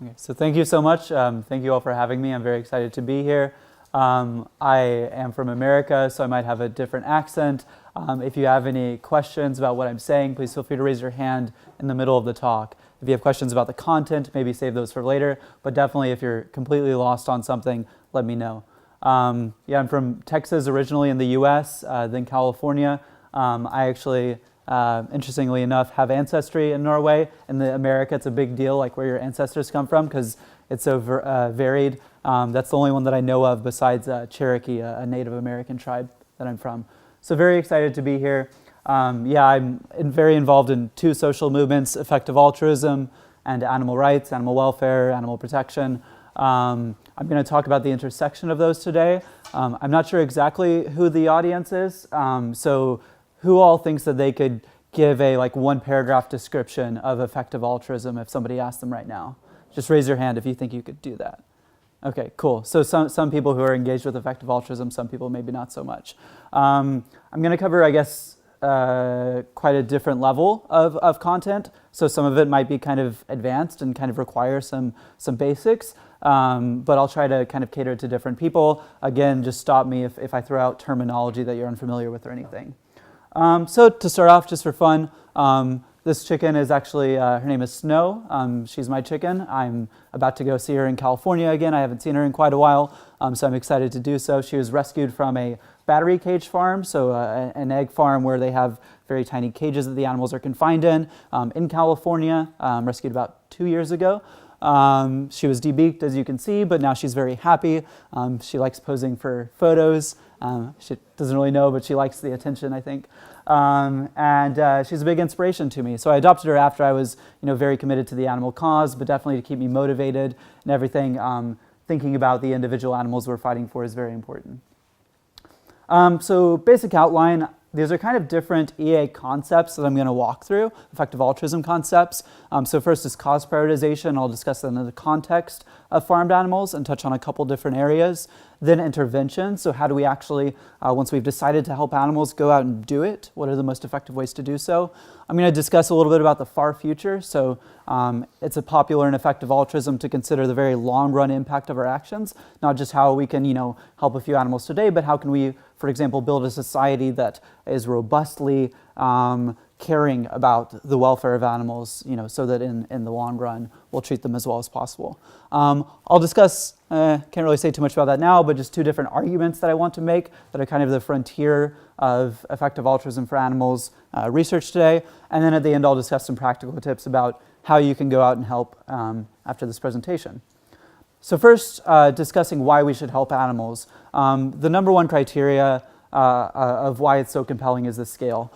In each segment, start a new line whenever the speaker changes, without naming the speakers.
Okay, so thank you so much. Thank you all for having me. I'm very excited to be here. I am from America, so I might have a different accent. If you have any questions about what I'm saying, please feel free to raise your hand in the middle of the talk. If you have questions about the content, maybe save those for later, but definitely if you're completely lost on something, let me know. Yeah, I'm from Texas originally in the US, then California. I actually, interestingly enough, have ancestry in Norway. In America, it's a big deal, like where your ancestors come from, because it's so varied. That's the only one that I know of besides Cherokee, a Native American tribe that I'm from. So very excited to be here. Yeah, I'm very involved in two social movements, Effektiv altruism and animal rights, animal welfare, animal protection. I'm going to talk about the intersection of those today. I'm not sure exactly who the audience is, so who all thinks that they could give a one paragraph description of effektiv altruism if somebody asked them right now? Just raise your hand if you think you could do that. Okay, cool. So some people who are engaged with effektiv altruism, some people maybe not so much. I'm going to cover, I guess, quite a different level of content. So some of it might be kind of advanced and kind of require some basics, but I'll try to kind of cater to different people. Again, just stop me if I throw out terminology that you're unfamiliar with or anything. So to start off, just for fun, this chicken is actually, her name is Snow. She's my chicken. I'm about to go see her in California again. I haven't seen her in quite a while, so I'm excited to do so. She was rescued from a battery cage farm, so an egg farm where they have very tiny cages that the animals are confined in California, rescued about 2 years ago. She was debeaked, as you can see, but now she's very happy. She likes posing for photos. She doesn't really know, but she likes the attention, I think. And she's a big inspiration to me. So I adopted her after I was, very committed to the animal cause, but definitely to keep me motivated and everything. Thinking about the individual animals we're fighting for is very important. So basic outline. These are kind of different EA concepts that I'm going to walk through, effektiv altruism concepts. So first is cause prioritization. I'll discuss that in the context of farmed animals and touch on a couple different areas. Then intervention. So how do we actually, once we've decided to help animals, go out and do it? What are the most effective ways to do so? I'm going to discuss a little bit about the far future. So it's a popular in effektiv altruism to consider the very long-run impact of our actions, not just how we can, help a few animals today, but how can we, for example, build a society that is robustly caring about the welfare of animals, so that in the long run we'll treat them as well as possible. I'll discuss, can't really say too much about that now, but just two different arguments that I want to make that are kind of the frontier of effektiv altruism for animals research today. And then at the end I'll discuss some practical tips about how you can go out and help after this presentation. So first, discussing why we should help animals. The number one criteria of why it's so compelling is the scale.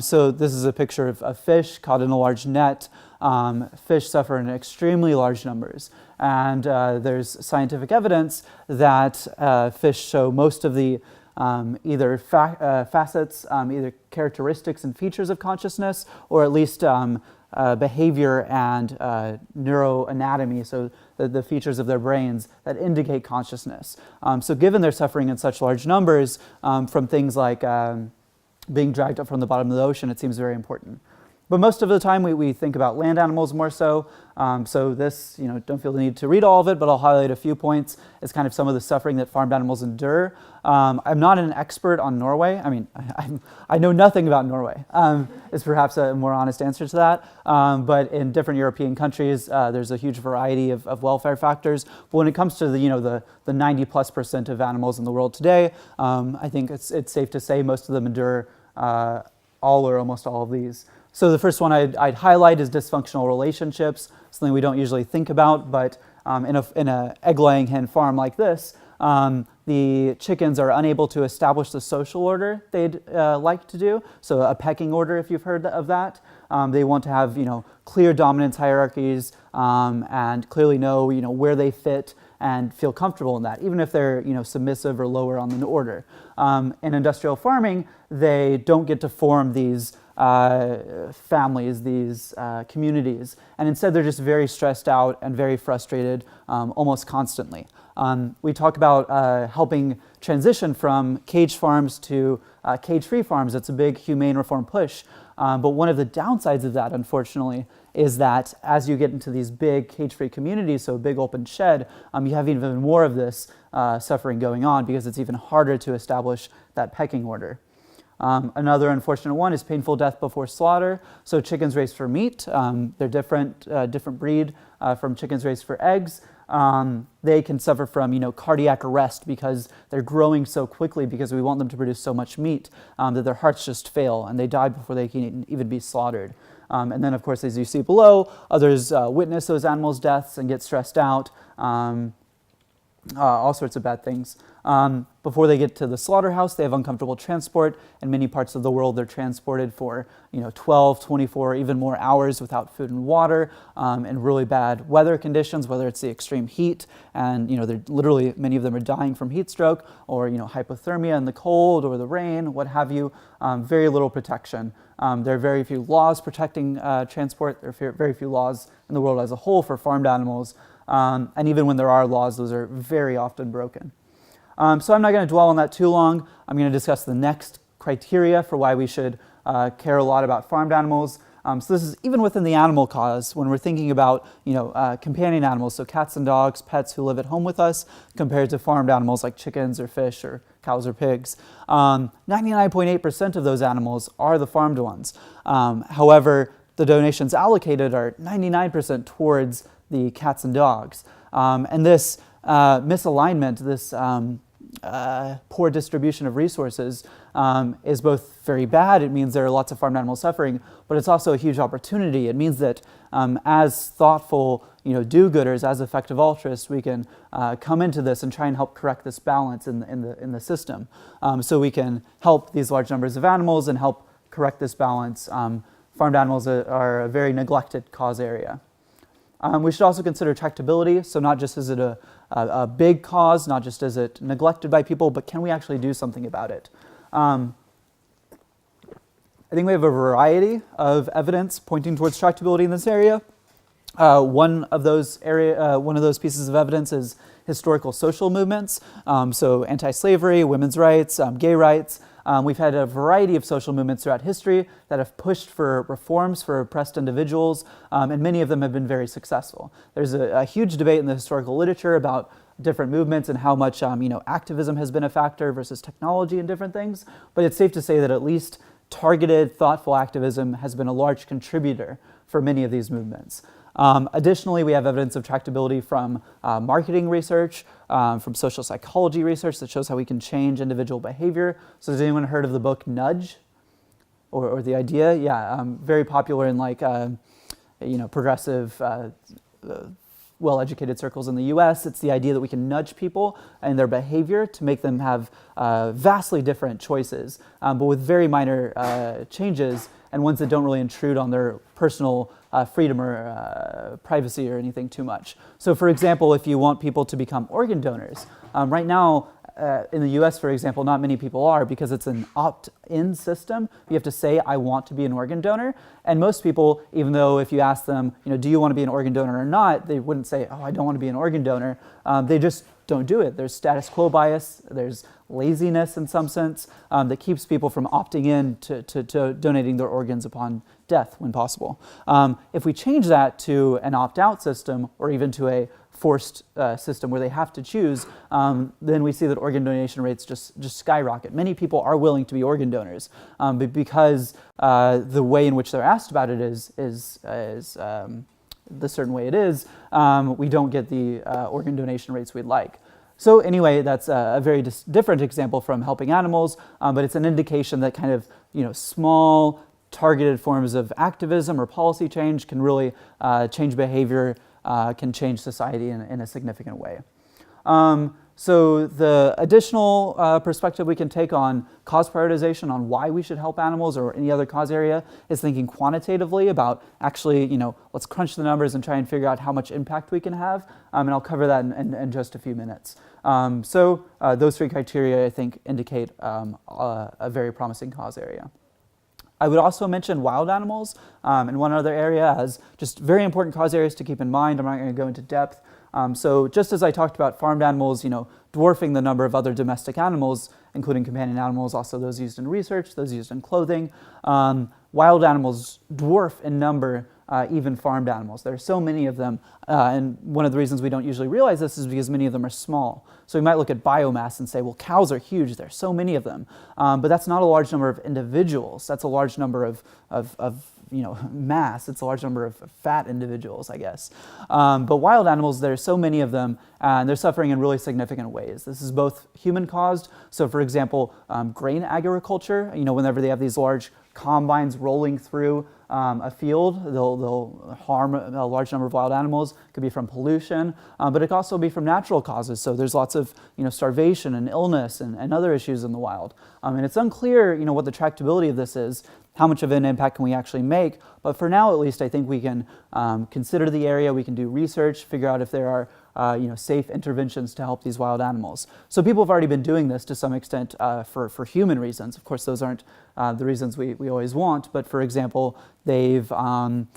So this is a picture of a fish caught in a large net. Fish suffer in extremely large numbers, and there's scientific evidence that fish show most of the either facets, either characteristics and features of consciousness, or at least behavior and neuroanatomy, so the features of their brains that indicate consciousness. So given they're suffering in such large numbers from things like being dragged up from the bottom of the ocean, it seems very important. But most of the time we think about land animals more so. So this, don't feel the need to read all of it, but I'll highlight a few points as kind of some of the suffering that farmed animals endure. I'm not an expert on Norway. I mean, I know nothing about Norway, is perhaps a more honest answer to that. But in different European countries, there's a huge variety of welfare factors. But when it comes to the 90+% of animals in the world today, I think it's safe to say most of them endure all or almost all of these. So the first one I'd highlight is dysfunctional relationships, something we don't usually think about, but in a egg-laying hen farm like this, the chickens are unable to establish the social order they'd like to do. So a pecking order, if you've heard of that. They want to have clear dominance hierarchies and clearly know where they fit and feel comfortable in that, even if they're submissive or lower on the order. In industrial farming, they don't get to form these families, these communities, and instead they're just very stressed out and very frustrated almost constantly. We talk about helping transition from cage farms to cage-free farms. It's a big humane reform push. But one of the downsides of that, unfortunately, is that as you get into these big cage-free communities, so a big open shed, you have even more of this suffering going on because it's even harder to establish that pecking order. Another unfortunate one is painful death before slaughter. So chickens raised for meat, they're different breed from chickens raised for eggs. They can suffer from, cardiac arrest because they're growing so quickly because we want them to produce so much meat that their hearts just fail and they die before they can even be slaughtered. And then, of course, as you see below, others witness those animals' deaths and get stressed out, all sorts of bad things. Before they get to the slaughterhouse, they have uncomfortable transport. In many parts of the world, they're transported for 12, 24, even more hours without food and water, in really bad weather conditions, whether it's the extreme heat, and they're literally, many of them are dying from heat stroke, or hypothermia in the cold or the rain, what have you. Very little protection. There are very few laws protecting transport. There are very few laws in the world as a whole for farmed animals. And even when there are laws, those are very often broken. So I'm not going to dwell on that too long. I'm going to discuss the next criteria for why we should care a lot about farmed animals. So this is even within the animal cause when we're thinking about companion animals, so cats and dogs, pets who live at home with us, compared to farmed animals like chickens or fish or cows or pigs. 99.8% of those animals are the farmed ones. However, the donations allocated are 99% towards the cats and dogs. And this misalignment, this poor distribution of resources is both very bad. It means there are lots of farmed animals suffering, but it's also a huge opportunity. It means that as thoughtful do-gooders, as effective altruists, we can come into this and try and help correct this balance in the system. So we can help these large numbers of animals and help correct this balance. Farmed animals are a very neglected cause area. We should also consider tractability, so not just is it a big cause, not just is it neglected by people, but can we actually do something about it? I think we have a variety of evidence pointing towards tractability in this area. One of those pieces of evidence is historical social movements, so anti-slavery, women's rights, gay rights. We've had a variety of social movements throughout history that have pushed for reforms for oppressed individuals, and many of them have been very successful. There's a huge debate in the historical literature about different movements and how much activism has been a factor versus technology and different things, but it's safe to say that at least targeted, thoughtful activism has been a large contributor for many of these movements. Additionally, we have evidence of tractability from marketing research, from social psychology research that shows how we can change individual behavior. So has anyone heard of the book Nudge or the idea? Yeah, very popular in progressive, well-educated circles in the US. It's the idea that we can nudge people and their behavior to make them have vastly different choices, but with very minor changes and ones that don't really intrude on their personal freedom or privacy or anything too much. So for example, if you want people to become organ donors, right now in the US, for example, not many people are because it's an opt-in system. You have to say, I want to be an organ donor. And most people, even though if you ask them, do you want to be an organ donor or not, they wouldn't say, oh, I don't want to be an organ donor. They just don't do it. There's status quo bias. There's laziness in some sense that keeps people from opting in to donating their organs upon death when possible. If we change that to an opt-out system or even to a forced system where they have to choose, then we see that organ donation rates just skyrocket. Many people are willing to be organ donors, but because the way in which they're asked about it is the certain way it is, we don't get the organ donation rates we'd like. So anyway, that's a very different example from helping animals, but it's an indication that kind of small targeted forms of activism or policy change can really change behavior, can change society in a significant way. So the additional perspective we can take on cause prioritization, on why we should help animals or any other cause area, is thinking quantitatively about actually, let's crunch the numbers and try and figure out how much impact we can have. And I'll cover that in just a few minutes. So those three criteria, I think, indicate a very promising cause area. I would also mention wild animals in one other area as just very important cause areas to keep in mind. I'm not going to go into depth. So just as I talked about farmed animals, dwarfing the number of other domestic animals, including companion animals, also those used in research, those used in clothing, wild animals dwarf in number even farmed animals. There are so many of them, and one of the reasons we don't usually realize this is because many of them are small. So we might look at biomass and say, well, cows are huge, there's so many of them. But that's not a large number of individuals. That's a large number of mass. It's a large number of fat individuals, I guess. But wild animals, there are so many of them, and they're suffering in really significant ways. This is both human-caused. So, for example, grain agriculture, whenever they have these large combines rolling through a field, they'll harm a large number of wild animals. It could be from pollution, but it could also be from natural causes. So there's lots of starvation and illness and other issues in the wild. And it's unclear what the tractability of this is, how much of an impact can we actually make. But for now, at least, I think we can consider the area, we can do research, figure out if there are safe interventions to help these wild animals. So people have already been doing this to some extent for human reasons. Of course, those aren't the reasons we always want, but for example, they've done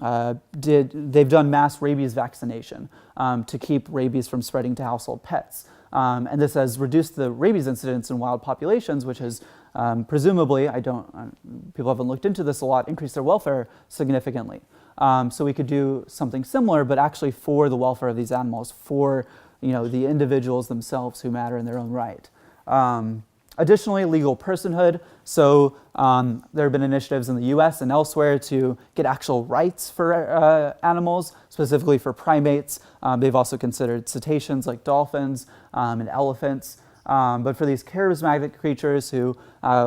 mass rabies vaccination to keep rabies from spreading to household pets. And this has reduced the rabies incidence in wild populations, which has presumably, people haven't looked into this a lot, increased their welfare significantly. So we could do something similar, but actually for the welfare of these animals, for the individuals themselves who matter in their own right. Additionally, legal personhood. So there have been initiatives in the US and elsewhere to get actual rights for animals, specifically for primates. They've also considered cetaceans like dolphins and elephants. But for these charismatic creatures who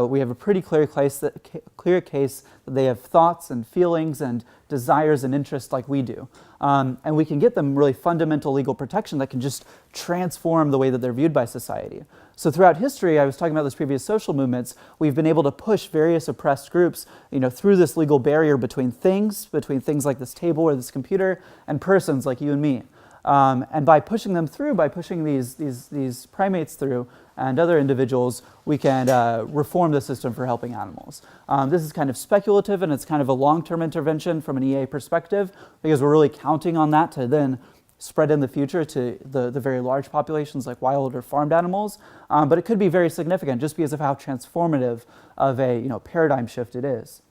we have a pretty clear case that they have thoughts and feelings and desires and interests like we do. And we can get them really fundamental legal protection that can just transform the way that they're viewed by society. So throughout history, I was talking about those previous social movements, we've been able to push various oppressed groups through this legal barrier between things like this table or this computer, and persons like you and me. And by pushing them through, by pushing these primates through and other individuals, we can reform the system for helping animals. This is kind of speculative, and it's kind of a long-term intervention from an EA perspective, because we're really counting on that to then spread in the future to the very large populations like wild or farmed animals. But it could be very significant just because of how transformative of a paradigm shift it is.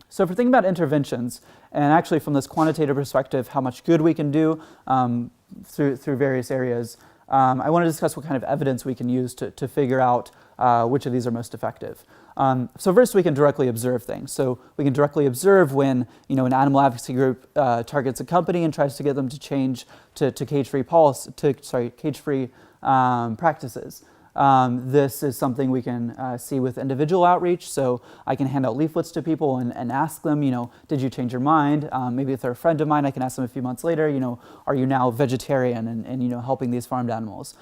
So if we're thinking about interventions, and actually from this quantitative perspective, how much good we can do through various areas, I want to discuss what kind of evidence we can use to figure out which of these are most effective. So first, we can directly observe things. So we can directly observe when an animal advocacy group targets a company and tries to get them to change to cage-free practices. This is something we can see with individual outreach. So I can hand out leaflets to people and ask them, did you change your mind? Maybe if they're a friend of mine, I can ask them a few months later, are you now vegetarian and helping these farmed animals?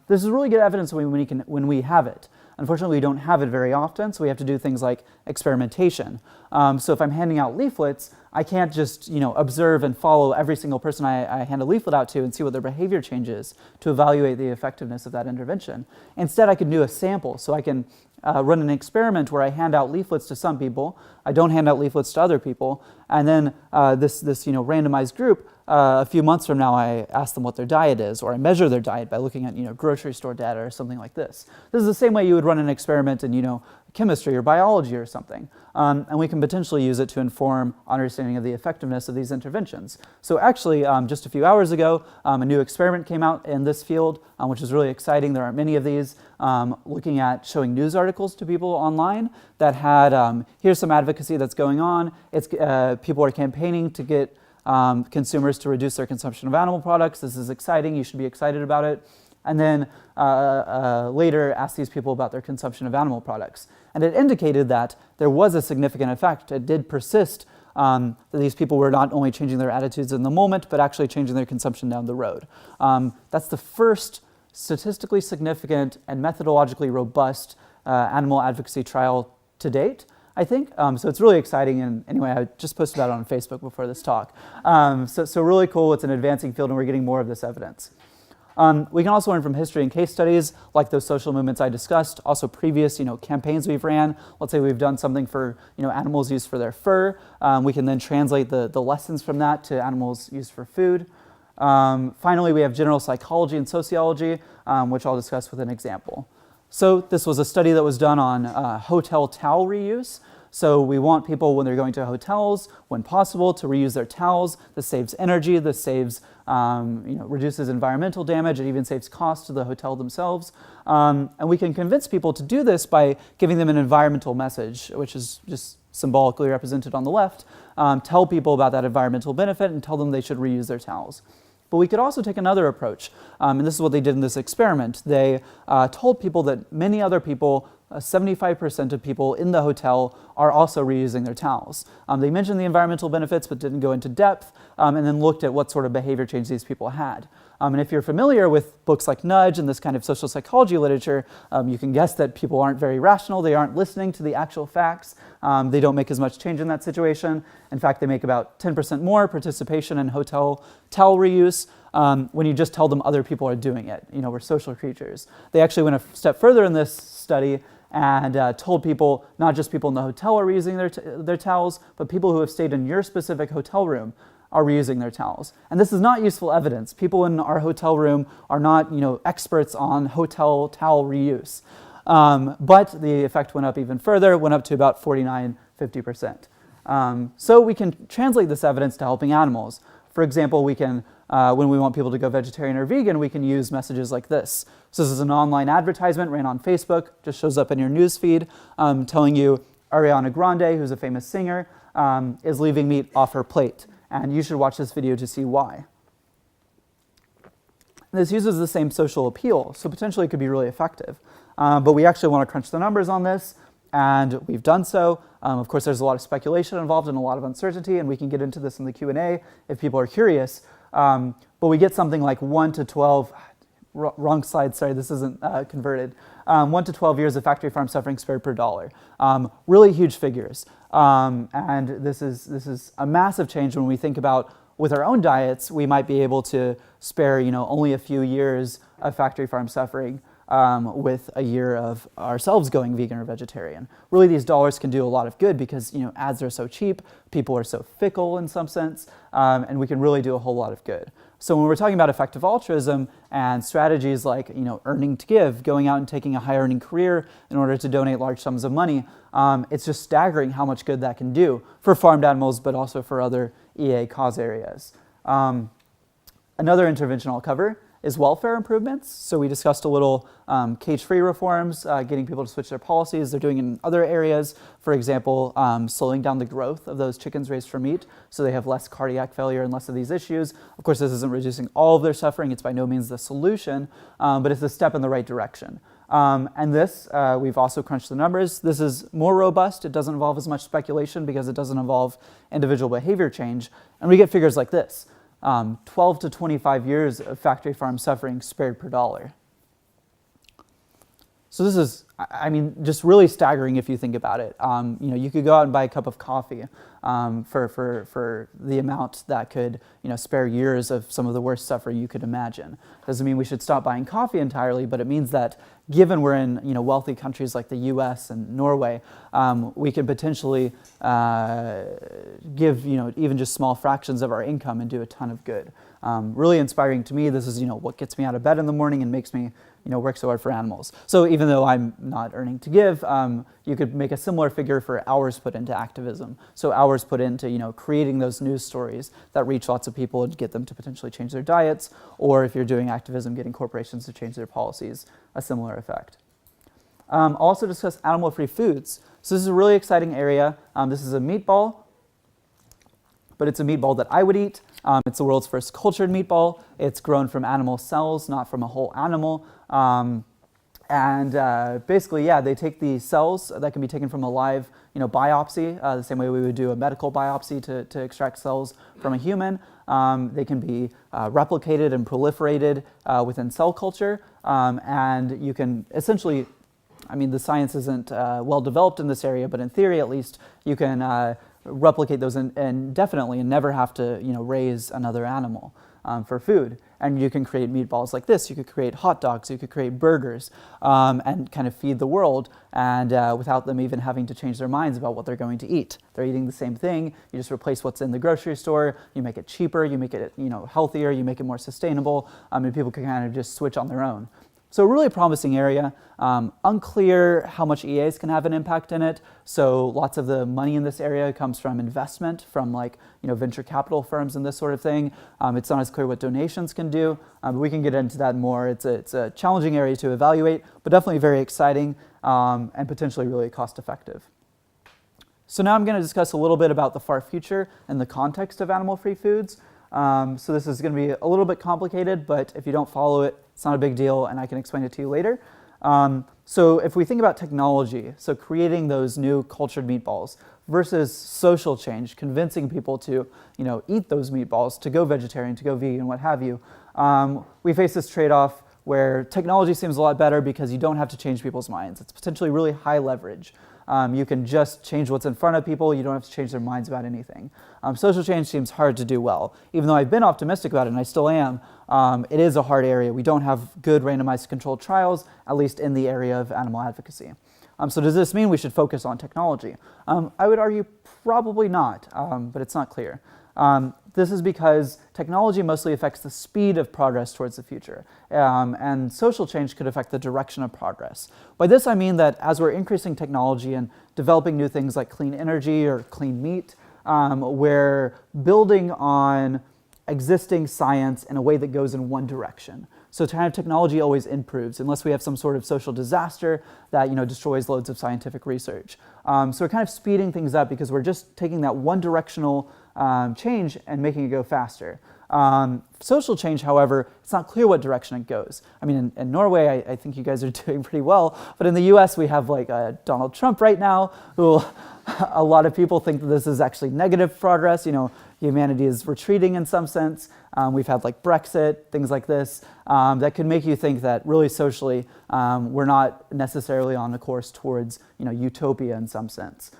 This is really good evidence when we have it. Unfortunately, we don't have it very often, so we have to do things like experimentation. So if I'm handing out leaflets, I can't just observe and follow every single person I hand a leaflet out to and see what their behavior changes to evaluate the effectiveness of that intervention. Instead, I can do a sample. So I can run an experiment where I hand out leaflets to some people, I don't hand out leaflets to other people, and then this randomized group, a few months from now, I ask them what their diet is, or I measure their diet by looking at grocery store data or something like this. This is the same way you would run an experiment in chemistry or biology or something, and we can potentially use it to inform understanding of the effectiveness of these interventions. So actually, just a few hours ago, a new experiment came out in this field, which is really exciting. There aren't many of these, looking at showing news articles to people online that had, here's some advocacy that's going on. It's people are campaigning to get consumers to reduce their consumption of animal products. This is exciting. You should be excited about it. And then later ask these people about their consumption of animal products. And it indicated that there was a significant effect. It did persist, that these people were not only changing their attitudes in the moment, but actually changing their consumption down the road. That's the first statistically significant and methodologically robust animal advocacy trial to date, I think. So it's really exciting, and anyway, I just posted about it on Facebook before this talk. So really cool. It's an advancing field, and we're getting more of this evidence. We can also learn from history and case studies, like those social movements I discussed, also previous campaigns we've ran. Let's say we've done something for animals used for their fur. We can then translate the lessons from that to animals used for food. Finally, we have general psychology and sociology, which I'll discuss with an example. So this was a study that was done on hotel towel reuse. So we want people, when they're going to hotels, when possible, to reuse their towels. This saves energy, this saves, reduces environmental damage, it even saves cost to the hotel themselves. And we can convince people to do this by giving them an environmental message, which is just symbolically represented on the left. Tell people about that environmental benefit and tell them they should reuse their towels. But we could also take another approach, and this is what they did in this experiment. They told people that many other people, 75% of people in the hotel, are also reusing their towels. They mentioned the environmental benefits but didn't go into depth, and then looked at what sort of behavior change these people had. And if you're familiar with books like Nudge and this kind of social psychology literature, you can guess that people aren't very rational, they aren't listening to the actual facts, they don't make as much change in that situation. In fact, they make about 10% more participation in hotel towel reuse when you just tell them other people are doing it. We're social creatures. They actually went a step further in this study and told people, not just people in the hotel are reusing their towels, but people who have stayed in your specific hotel room are reusing their towels. And this is not useful evidence. People in our hotel room are not, experts on hotel towel reuse. But the effect went up even further, went up to about 49-50%. So we can translate this evidence to helping animals. For example, we can, when we want people to go vegetarian or vegan, we can use messages like this. So this is an online advertisement ran on Facebook, just shows up in your news feed, telling you Ariana Grande, who's a famous singer, is leaving meat off her plate. And you should watch this video to see why. This uses the same social appeal, so potentially it could be really effective. But we actually want to crunch the numbers on this, and we've done so. Of course, there's a lot of speculation involved and a lot of uncertainty, and we can get into this in the Q&A if people are curious. But we get something like 1 to 12, wrong slide, sorry, this isn't converted. 1 to 12 years of factory farm suffering spared per dollar. Really huge figures. And this is a massive change when we think about, with our own diets, we might be able to spare only a few years of factory farm suffering with a year of ourselves going vegan or vegetarian. Really, these dollars can do a lot of good because ads are so cheap, people are so fickle in some sense, and we can really do a whole lot of good. So when we're talking about effective altruism and strategies like earning to give, going out and taking a high earning career in order to donate large sums of money, it's just staggering how much good that can do for farmed animals, but also for other EA cause areas. Another intervention I'll cover is welfare improvements. So we discussed a little cage-free reforms, getting people to switch their policies. They're doing it in other areas. For example, slowing down the growth of those chickens raised for meat so they have less cardiac failure and less of these issues. Of course, this isn't reducing all of their suffering. It's by no means the solution, but it's a step in the right direction. And this, we've also crunched the numbers. This is more robust. It doesn't involve as much speculation because it doesn't involve individual behavior change. And we get figures like this. 12 to 25 years of factory farm suffering spared per dollar. So this is, just really staggering if you think about it. You could go out and buy a cup of coffee for the amount that could, spare years of some of the worst suffering you could imagine. Doesn't mean we should stop buying coffee entirely, but it means that given we're in, wealthy countries like the U.S. and Norway, we can potentially give, even just small fractions of our income and do a ton of good. Really inspiring to me. This is, what gets me out of bed in the morning and makes me, work so hard for animals. So even though I'm not earning to give, you could make a similar figure for hours put into activism. So hours put into, creating those news stories that reach lots of people and get them to potentially change their diets, or if you're doing activism, getting corporations to change their policies, a similar effect. I'll also discuss animal-free foods. So this is a really exciting area. This is a meatball, but it's a meatball that I would eat. It's the world's first cultured meatball. It's grown from animal cells, not from a whole animal. Basically, they take the cells that can be taken from a live, biopsy, the same way we would do a medical biopsy to extract cells from a human. They can be replicated and proliferated within cell culture, and you can essentially, the science isn't well developed in this area, but in theory at least, you can replicate those indefinitely and never have to raise another animal. for food. And you can create meatballs like this, you could create hot dogs, you could create burgers, and kind of feed the world, and without them even having to change their minds about what they're going to eat. They're eating the same thing, you just replace what's in the grocery store, you make it cheaper, you make it healthier, you make it more sustainable, and people can kind of just switch on their own. So a really promising area. Unclear how much EAs can have an impact in it. So lots of the money in this area comes from investment, from venture capital firms and this sort of thing. It's not as clear what donations can do, but we can get into that more. It's a challenging area to evaluate, but definitely very exciting and potentially really cost effective. So now I'm going to discuss a little bit about the far future in the context of animal-free foods. So this is going to be a little bit complicated, but if you don't follow it, it's not a big deal, and I can explain it to you later. So if we think about technology, so creating those new cultured meatballs versus social change, convincing people to eat those meatballs, to go vegetarian, to go vegan, what have you, we face this trade-off where technology seems a lot better because you don't have to change people's minds. It's potentially really high leverage. You can just change what's in front of people. You don't have to change their minds about anything. Social change seems hard to do well. Even though I've been optimistic about it, and I still am, it is a hard area. We don't have good randomized controlled trials, at least in the area of animal advocacy. So does this mean we should focus on technology? I would argue probably not, but it's not clear. This is because technology mostly affects the speed of progress towards the future, and social change could affect the direction of progress. By this I mean that as we're increasing technology and developing new things like clean energy or clean meat, we're building on existing science in a way that goes in one direction. So kind of technology always improves unless we have some sort of social disaster that destroys loads of scientific research. So we're kind of speeding things up because we're just taking that one directional change and making it go faster. Social change, however, it's not clear what direction it goes. I mean, in Norway, I think you guys are doing pretty well, but in the US, we have Donald Trump right now, who a lot of people think that this is actually negative progress. Humanity is retreating in some sense. We've had Brexit, things like this, that could make you think that really socially, we're not necessarily on a course towards utopia in some sense.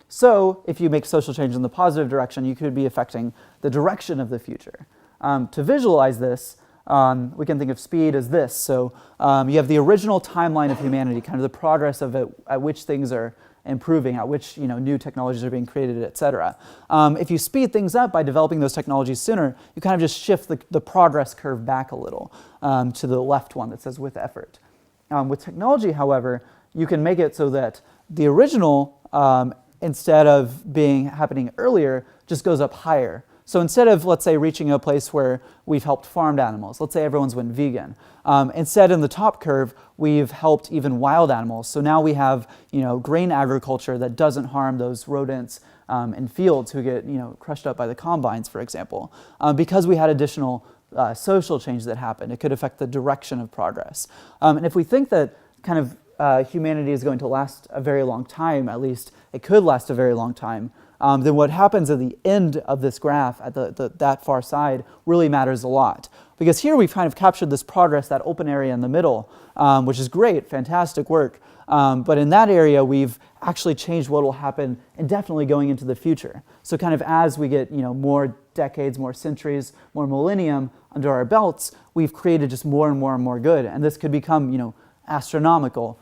So if you make social change in the positive direction, you could be affecting the direction of the future. To visualize this, we can think of speed as this. So you have the original timeline of humanity, kind of the progress of it, at which things are improving, at which new technologies are being created, etc. If you speed things up by developing those technologies sooner, you kind of just shift the progress curve back a little to the left one that says with effort. With technology, however, you can make it so that the original, instead of happening earlier, just goes up higher. So instead of, let's say, reaching a place where we've helped farmed animals, let's say everyone's went vegan, instead in the top curve, we've helped even wild animals. So now we have, grain agriculture that doesn't harm those rodents in fields who get, crushed up by the combines, for example. Because we had additional social change that happened, it could affect the direction of progress. And if we think that kind of humanity is going to last a very long time, at least it could last a very long time, then what happens at the end of this graph, at that far side, really matters a lot. Because here we've kind of captured this progress, that open area in the middle, which is great, fantastic work. But in that area, we've actually changed what will happen indefinitely going into the future. So kind of as we get more decades, more centuries, more millennium under our belts, we've created just more and more and more good. And this could become astronomical.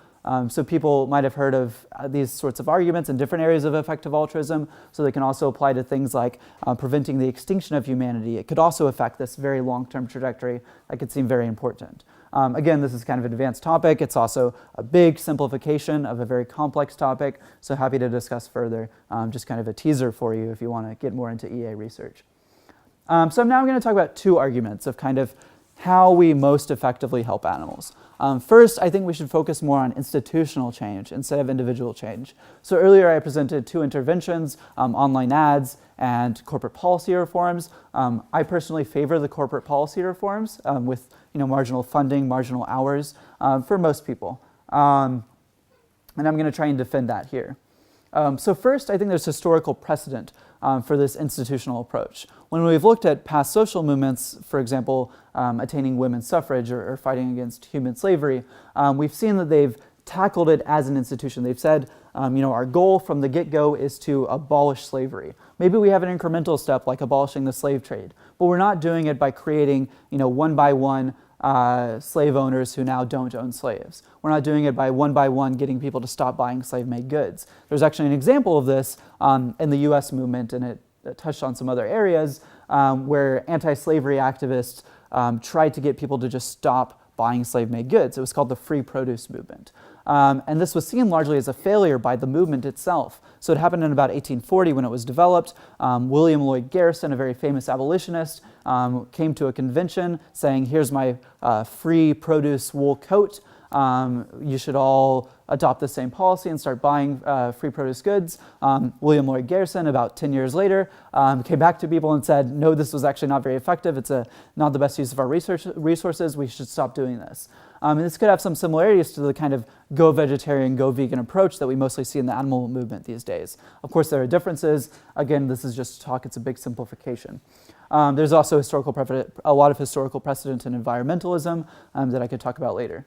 So people might have heard of these sorts of arguments in different areas of effective altruism, so they can also apply to things like preventing the extinction of humanity. It could also affect this very long-term trajectory that could seem very important. Again, this is kind of an advanced topic. It's also a big simplification of a very complex topic, so happy to discuss further. Just kind of a teaser for you if you want to get more into EA research. So now I'm going to talk about two arguments of kind of how we most effectively help animals. First, I think we should focus more on institutional change instead of individual change. So earlier I presented two interventions, online ads and corporate policy reforms. I personally favor the corporate policy reforms with marginal funding, marginal hours for most people. And I'm going to try and defend that here. So first, I think there's historical precedent for this institutional approach. When we've looked at past social movements, for example, attaining women's suffrage or fighting against human slavery, we've seen that they've tackled it as an institution. They've said, Our goal from the get-go is to abolish slavery. Maybe we have an incremental step like abolishing the slave trade, but we're not doing it by creating, one by one slave owners who now don't own slaves. We're not doing it by one getting people to stop buying slave-made goods. There's actually an example of this in the U.S. movement, and it touched on some other areas where anti-slavery activists tried to get people to just stop buying slave-made goods. It was called the free produce movement. And this was seen largely as a failure by the movement itself. So it happened in about 1840 when it was developed. William Lloyd Garrison, a very famous abolitionist, came to a convention saying, here's my free produce wool coat. You should all adopt the same policy and start buying free produce goods. William Lloyd Garrison, about 10 years later, came back to people and said, no, this was actually not very effective. It's not the best use of our resources. We should stop doing this. And this could have some similarities to the kind of go vegetarian, go vegan approach that we mostly see in the animal movement these days. Of course, there are differences. Again, this is just talk. It's a big simplification. There's also a lot of historical precedent in environmentalism that I could talk about later.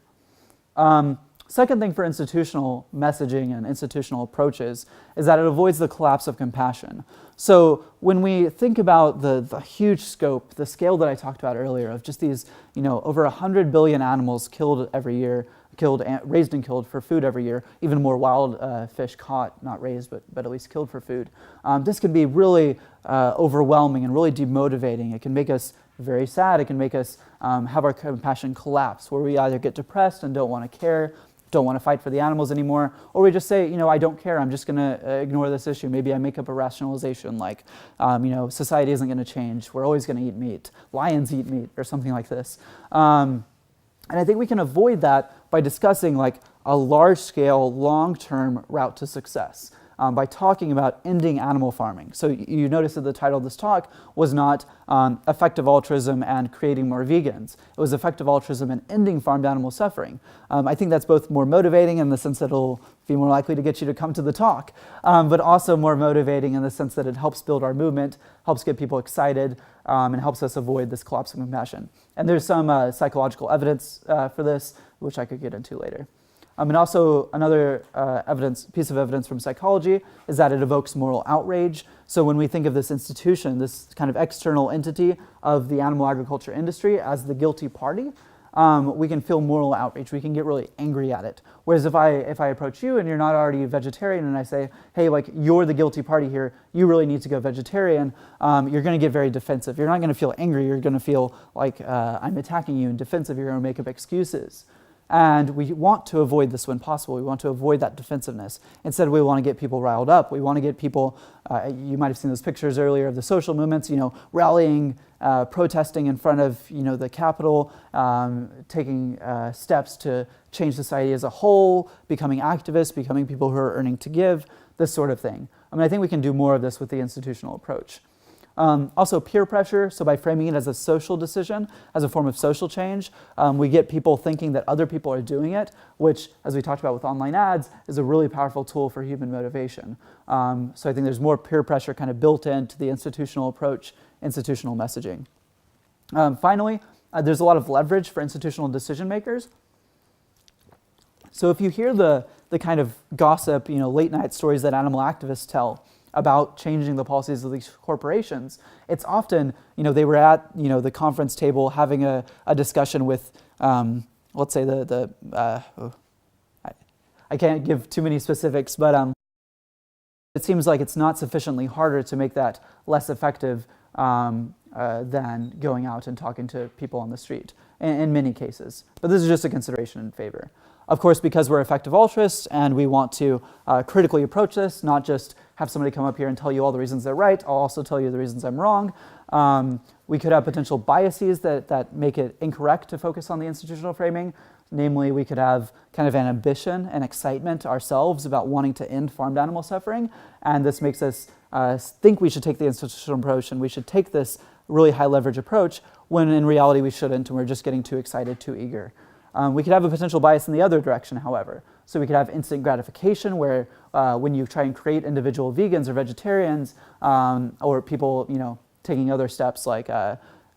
Second thing for institutional messaging and institutional approaches is that it avoids the collapse of compassion. So when we think about the huge scope, the scale that I talked about earlier of just these, over 100 billion animals killed every year, raised and killed for food every year, even more wild fish caught, not raised, but at least killed for food. This can be really overwhelming and really demotivating. It can make us very sad. It can make us have our compassion collapse, where we either get depressed and don't want to care, don't want to fight for the animals anymore, or we just say, I don't care, I'm just going to ignore this issue. Maybe I make up a rationalization like, society isn't going to change, we're always going to eat meat, lions eat meat, or something like this. And I think we can avoid that by discussing like a large-scale, long-term route to success. By talking about ending animal farming. So you notice that the title of this talk was not Effective Altruism and Creating More Vegans. It was Effective Altruism and Ending Farmed Animal Suffering. I think that's both more motivating in the sense that it'll be more likely to get you to come to the talk, but also more motivating in the sense that it helps build our movement, helps get people excited, and helps us avoid this collapse of compassion. And there's some psychological evidence for this, which I could get into later. And also another piece of evidence from psychology is that it evokes moral outrage. So when we think of this institution, this kind of external entity of the animal agriculture industry as the guilty party, we can feel moral outrage. We can get really angry at it. Whereas if I approach you and you're not already a vegetarian and I say, hey, like you're the guilty party here, you really need to go vegetarian, you're going to get very defensive. You're not going to feel angry. You're going to feel like I'm attacking you and defensive. You're going to make up excuses. And we want to avoid this when possible. We want to avoid that defensiveness. Instead, we want to get people riled up. We want to get people, you might have seen those pictures earlier of the social movements, rallying, protesting in front of, the Capitol, taking steps to change society as a whole, becoming activists, becoming people who are earning to give, this sort of thing. I think we can do more of this with the institutional approach. Also peer pressure, so by framing it as a social decision, as a form of social change, we get people thinking that other people are doing it, which, as we talked about with online ads, is a really powerful tool for human motivation. So I think there's more peer pressure kind of built into the institutional approach, institutional messaging. Finally, there's a lot of leverage for institutional decision makers. So if you hear the kind of gossip, late night stories that animal activists tell about changing the policies of these corporations, it's often, they were at, the conference table having a discussion with, let's say I can't give too many specifics, but it seems like it's not sufficiently harder to make that less effective than going out and talking to people on the street in many cases. But this is just a consideration in favor. Of course, because we're effective altruists and we want to critically approach this, not just have somebody come up here and tell you all the reasons they're right, I'll also tell you the reasons I'm wrong. We could have potential biases that make it incorrect to focus on the institutional framing. Namely, we could have kind of an ambition and excitement ourselves about wanting to end farmed animal suffering, and this makes us think we should take the institutional approach and we should take this really high leverage approach, when in reality we shouldn't, and we're just getting too excited, too eager. We could have a potential bias in the other direction, however. So we could have instant gratification, where when you try and create individual vegans or vegetarians, or people, taking other steps like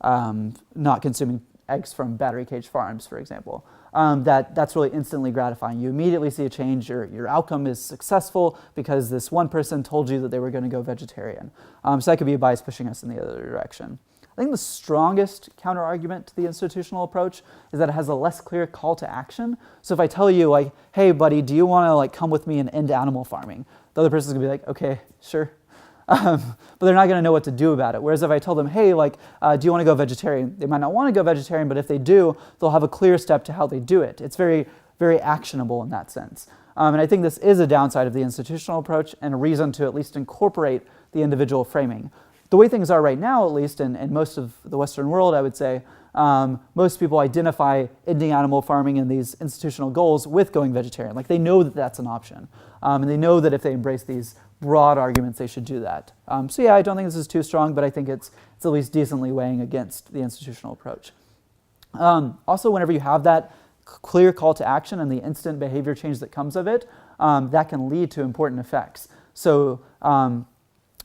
not consuming eggs from battery cage farms, for example. that's really instantly gratifying. You immediately see a change. Your outcome is successful because this one person told you that they were going to go vegetarian. So that could be a bias pushing us in the other direction. I think the strongest counter-argument to the institutional approach is that it has a less clear call to action. So if I tell you, like, hey, buddy, do you want to like come with me and end animal farming? The other person's going to be like, okay, sure. But they're not going to know what to do about it. Whereas if I tell them, hey, like, do you want to go vegetarian? They might not want to go vegetarian, but if they do, they'll have a clear step to how they do it. It's very, very actionable in that sense. And I think this is a downside of the institutional approach and a reason to at least incorporate the individual framing. The way things are right now, at least in most of the Western world, I would say, most people identify ending animal farming and these institutional goals with going vegetarian. Like they know that that's an option. And they know that if they embrace these broad arguments, they should do that. So yeah, I don't think this is too strong, but I think it's at least decently weighing against the institutional approach. Also, whenever you have that clear call to action and the instant behavior change that comes of it, that can lead to important effects. So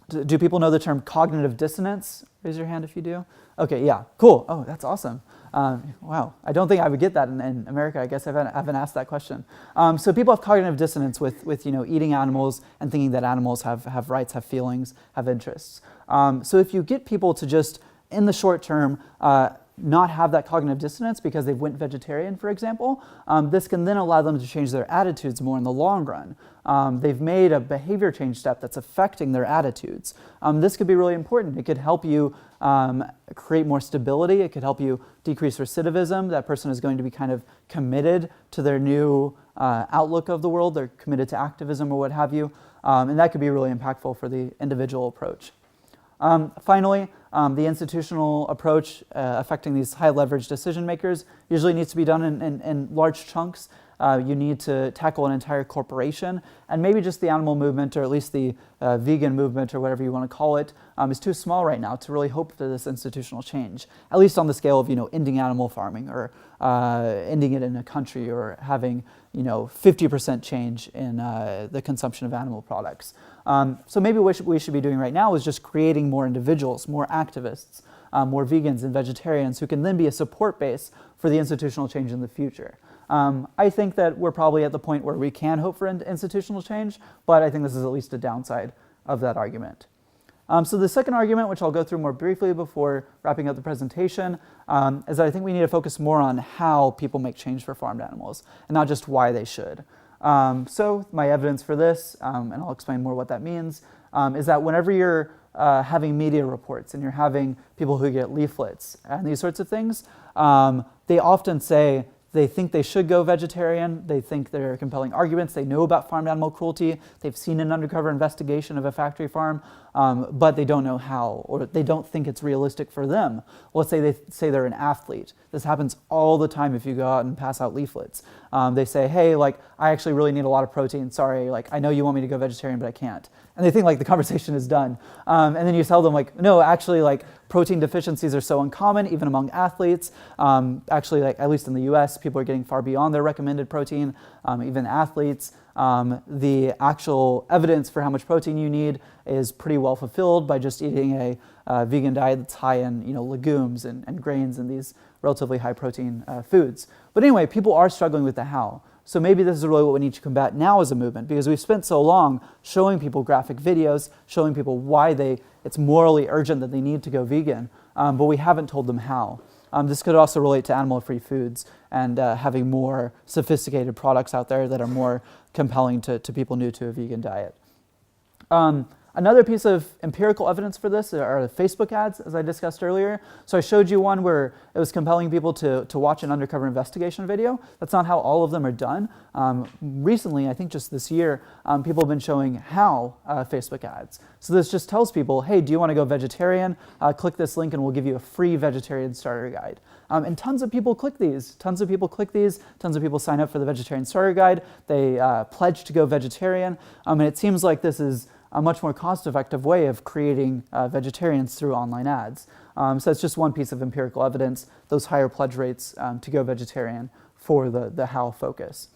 do people know the term cognitive dissonance? Raise your hand if you do. Okay, yeah, cool. Oh, that's awesome. Wow, I don't think I would get that in America. I guess I haven't asked that question. So people have cognitive dissonance with eating animals and thinking that animals have rights, have feelings, have interests. So if you get people to just, in the short term, not have that cognitive dissonance because they went vegetarian, for example, this can then allow them to change their attitudes more in the long run. They've made a behavior change step that's affecting their attitudes. This could be really important. It could help you create more stability. It could help you decrease recidivism. That person is going to be kind of committed to their new outlook of the world. They're committed to activism or what have you. And that could be really impactful for the individual approach. Finally, the institutional approach affecting these high leverage decision makers usually needs to be done in large chunks. You need to tackle an entire corporation, and maybe just the animal movement, or at least the vegan movement, or whatever you want to call it, is too small right now to really hope for this institutional change, at least on the scale of ending animal farming, or ending it in a country, or having 50% change in the consumption of animal products. So maybe what we should be doing right now is just creating more individuals, more activists, more vegans and vegetarians who can then be a support base for the institutional change in the future. I think that we're probably at the point where we can hope for institutional change, but I think this is at least a downside of that argument. So the second argument, which I'll go through more briefly before wrapping up the presentation, is that I think we need to focus more on how people make change for farmed animals, and not just why they should. So my evidence for this, and I'll explain more what that means, is that whenever you're having media reports and you're having people who get leaflets and these sorts of things, they often say they think they should go vegetarian, they think there are compelling arguments, they know about farmed animal cruelty, they've seen an undercover investigation of a factory farm, but they don't know how, or they don't think it's realistic for them. Let's say they say they're an athlete. This happens all the time if you go out and pass out leaflets. They say, hey, like, I actually really need a lot of protein, sorry, like, I know you want me to go vegetarian, but I can't. And they think like the conversation is done. And then you tell them like, no, actually like protein deficiencies are so uncommon, even among athletes. Actually, like at least in the US, people are getting far beyond their recommended protein, even athletes. The actual evidence for how much protein you need is pretty well fulfilled by just eating a vegan diet that's high in legumes and grains and these relatively high protein foods. But anyway, people are struggling with the how. So maybe this is really what we need to combat now as a movement, because we've spent so long showing people graphic videos, showing people why it's morally urgent that they need to go vegan, but we haven't told them how. This could also relate to animal-free foods and having more sophisticated products out there that are more compelling to people new to a vegan diet. Another piece of empirical evidence for this are the Facebook ads, as I discussed earlier. So I showed you one where it was compelling people to watch an undercover investigation video. That's not how all of them are done. Recently, I think just this year, people have been showing how Facebook ads. So this just tells people, hey, do you want to go vegetarian? Click this link and we'll give you a free vegetarian starter guide. And tons of people click these. Tons of people sign up for the vegetarian starter guide. They pledge to go vegetarian. And it seems like this is a much more cost-effective way of creating vegetarians through online ads. So it's just one piece of empirical evidence, those higher pledge rates to go vegetarian for the how focus.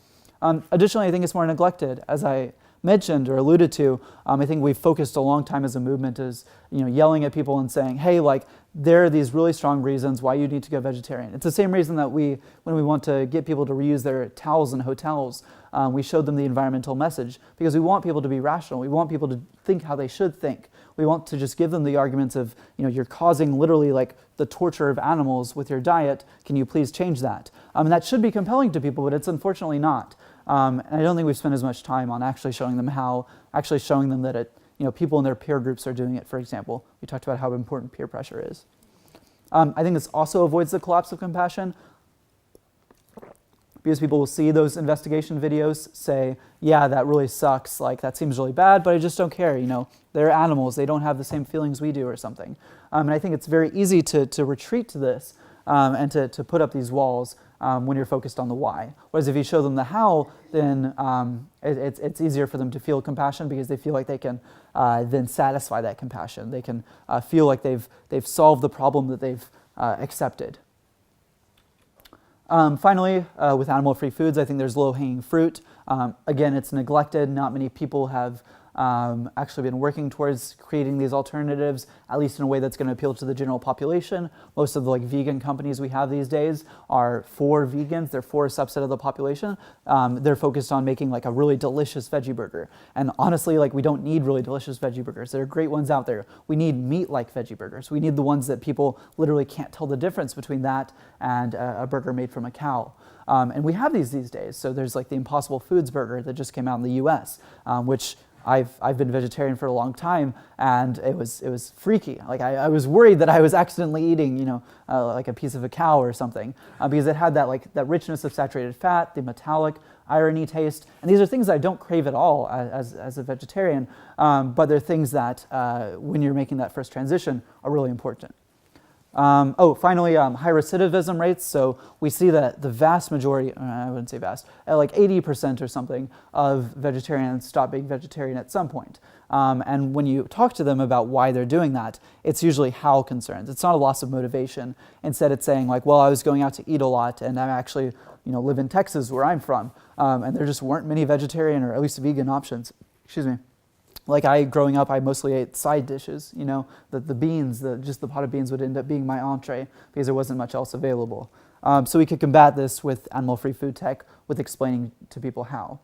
Additionally, I think it's more neglected. As I mentioned or alluded to, I think we've focused a long time as a movement as, yelling at people and saying, hey, like, there are these really strong reasons why you need to go vegetarian. It's the same reason that when we want to get people to reuse their towels in hotels, we showed them the environmental message, because we want people to be rational. We want people to think how they should think. We want to just give them the arguments of, you're causing literally like the torture of animals with your diet. Can you please change that? And that should be compelling to people, but it's unfortunately not. And I don't think we've spent as much time on actually showing them that people in their peer groups are doing it, for example. We talked about how important peer pressure is. I think this also avoids the collapse of compassion, because people will see those investigation videos, say, yeah, that really sucks, like that seems really bad, but I just don't care, they're animals, they don't have the same feelings we do or something. And I think it's very easy to retreat to this and to put up these walls when you're focused on the why. Whereas if you show them the how, then it's easier for them to feel compassion, because they feel like they can then satisfy that compassion. They can feel like they've solved the problem that they've accepted. Finally, with animal-free foods, I think there's low-hanging fruit. Again, it's neglected. Not many people have actually been working towards creating these alternatives, at least in a way that's going to appeal to the general population. Most of the vegan companies we have these days are for vegans. They're for a subset of the population. They're focused on making like a really delicious veggie burger. And honestly, we don't need really delicious veggie burgers. There are great ones out there. We need meat-like veggie burgers. We need the ones that people literally can't tell the difference between that and a burger made from a cow. And we have these days. So there's the Impossible Foods burger that just came out in the US, which I've been vegetarian for a long time, and it was freaky. I was worried that I was accidentally eating, like a piece of a cow or something, because it had that richness of saturated fat, the metallic irony taste, and these are things that I don't crave at all as a vegetarian, but they're things that when you're making that first transition are really important. Finally, high recidivism rates. So we see that the vast majority, I wouldn't say vast, like 80% or something of vegetarians stop being vegetarian at some point. And when you talk to them about why they're doing that, it's usually how concerns. It's not a loss of motivation. Instead, it's saying I was going out to eat a lot, and I actually, live in Texas where I'm from, and there just weren't many vegetarian or at least vegan options. Excuse me. Growing up, I mostly ate side dishes, the beans, just the pot of beans would end up being my entree because there wasn't much else available. So we could combat this with animal-free food tech, with explaining to people how.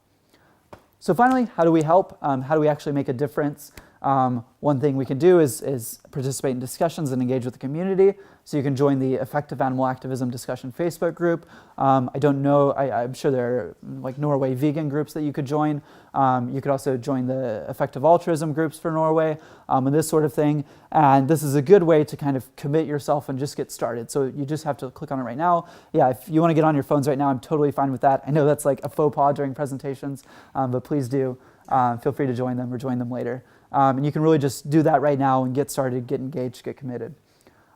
So finally, how do we help? How do we actually make a difference? One thing we can do is participate in discussions and engage with the community. So you can join the Effektiv Animal Activism discussion Facebook group. I don't know, I'm sure there are Norway vegan groups that you could join. You could also join the Effektiv Altruism groups for Norway and this sort of thing. And this is a good way to kind of commit yourself and just get started. So you just have to click on it right now. Yeah, if you want to get on your phones right now, I'm totally fine with that. I know that's a faux pas during presentations, but please do. Feel free to join them or join them later. And you can really just do that right now and get started, get engaged, get committed.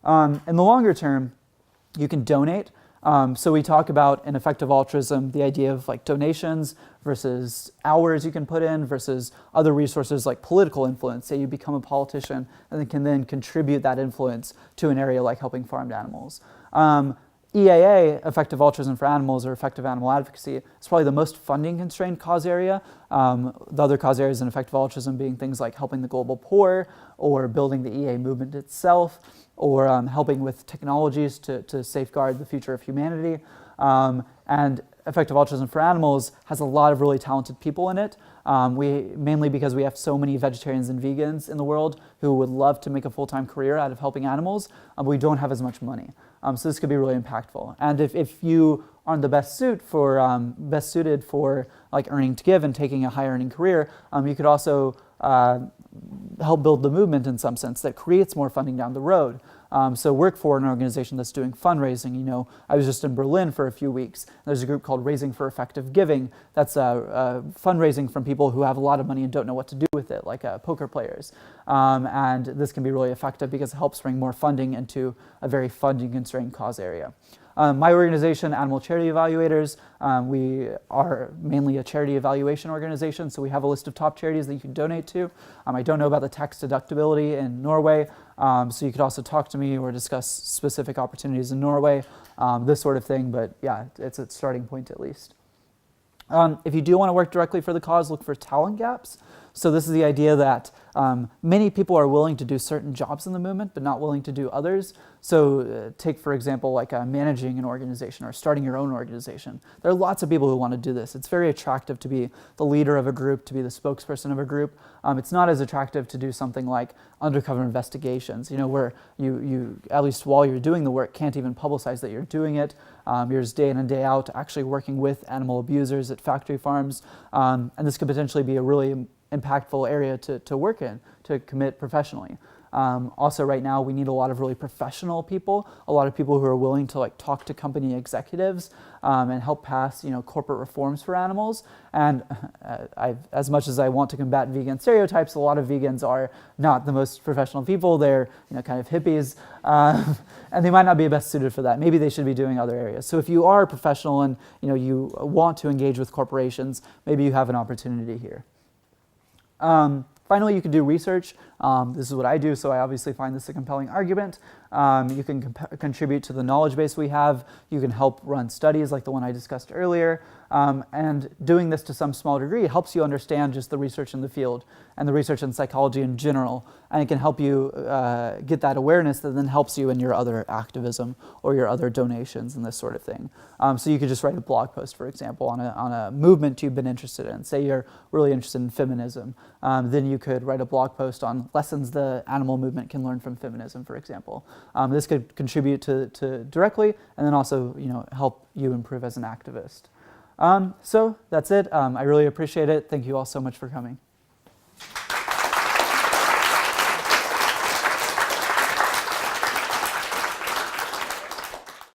In the longer term, you can donate. So we talk about in Effektiv Altruism the idea of donations versus hours you can put in versus other resources like political influence. Say you become a politician and then can contribute that influence to an area like helping farmed animals. EAA, Effektiv Altruism for Animals, or Effektiv Animal Advocacy, is probably the most funding-constrained cause area. The other cause areas in Effektiv Altruism being things like helping the global poor, or building the EA movement itself, or helping with technologies to safeguard the future of humanity. And Effektiv Altruism for Animals has a lot of really talented people in it. Mainly because we have so many vegetarians and vegans in the world who would love to make a full-time career out of helping animals, but we don't have as much money. So this could be really impactful. And if you aren't the best suited for earning to give and taking a high earning career, you could also help build the movement in some sense that creates more funding down the road. So work for an organization that's doing fundraising. I was just in Berlin for a few weeks. There's a group called Raising for Effective Giving. That's fundraising from people who have a lot of money and don't know what to do with it, like poker players. And this can be really effective because it helps bring more funding into a very funding-constrained cause area. My organization, Animal Charity Evaluators, we are mainly a charity evaluation organization, so we have a list of top charities that you can donate to. I don't know about the tax deductibility in Norway, so you could also talk to me or discuss specific opportunities in Norway, this sort of thing, but yeah, it's a starting point at least. If you do want to work directly for the cause, look for talent gaps. So this is the idea that many people are willing to do certain jobs in the movement, but not willing to do others. So take, for example, like managing an organization or starting your own organization. There are lots of people who want to do this. It's very attractive to be the leader of a group, to be the spokesperson of a group. It's not as attractive to do something like undercover investigations, where you, at least while you're doing the work, can't even publicize that you're doing it. You're just day in and day out actually working with animal abusers at factory farms. And this could potentially be a really impactful area to work in, to commit professionally. Also right now we need a lot of really professional people, a lot of people who are willing to like talk to company executives and help pass corporate reforms for animals. And as much as I want to combat vegan stereotypes, a lot of vegans are not the most professional people. They're kind of hippies and they might not be best suited for that. Maybe they should be doing other areas. So if you are a professional and you want to engage with corporations, maybe you have an opportunity here. Finally, you can do research. This is what I do, so I obviously find this a compelling argument. You can contribute to the knowledge base we have. You can help run studies like the one I discussed earlier. And doing this to some small degree helps you understand just the research in the field and the research in psychology in general. And it can help you get that awareness that then helps you in your other activism or your other donations and this sort of thing. So you could just write a blog post, for example, on a movement you've been interested in. Say you're really interested in feminism. Then you could write a blog post on lessons the animal movement can learn from feminism, for example. This could contribute to directly and then also help you improve as an activist. So that's it. I really appreciate it. Thank you all so much for coming.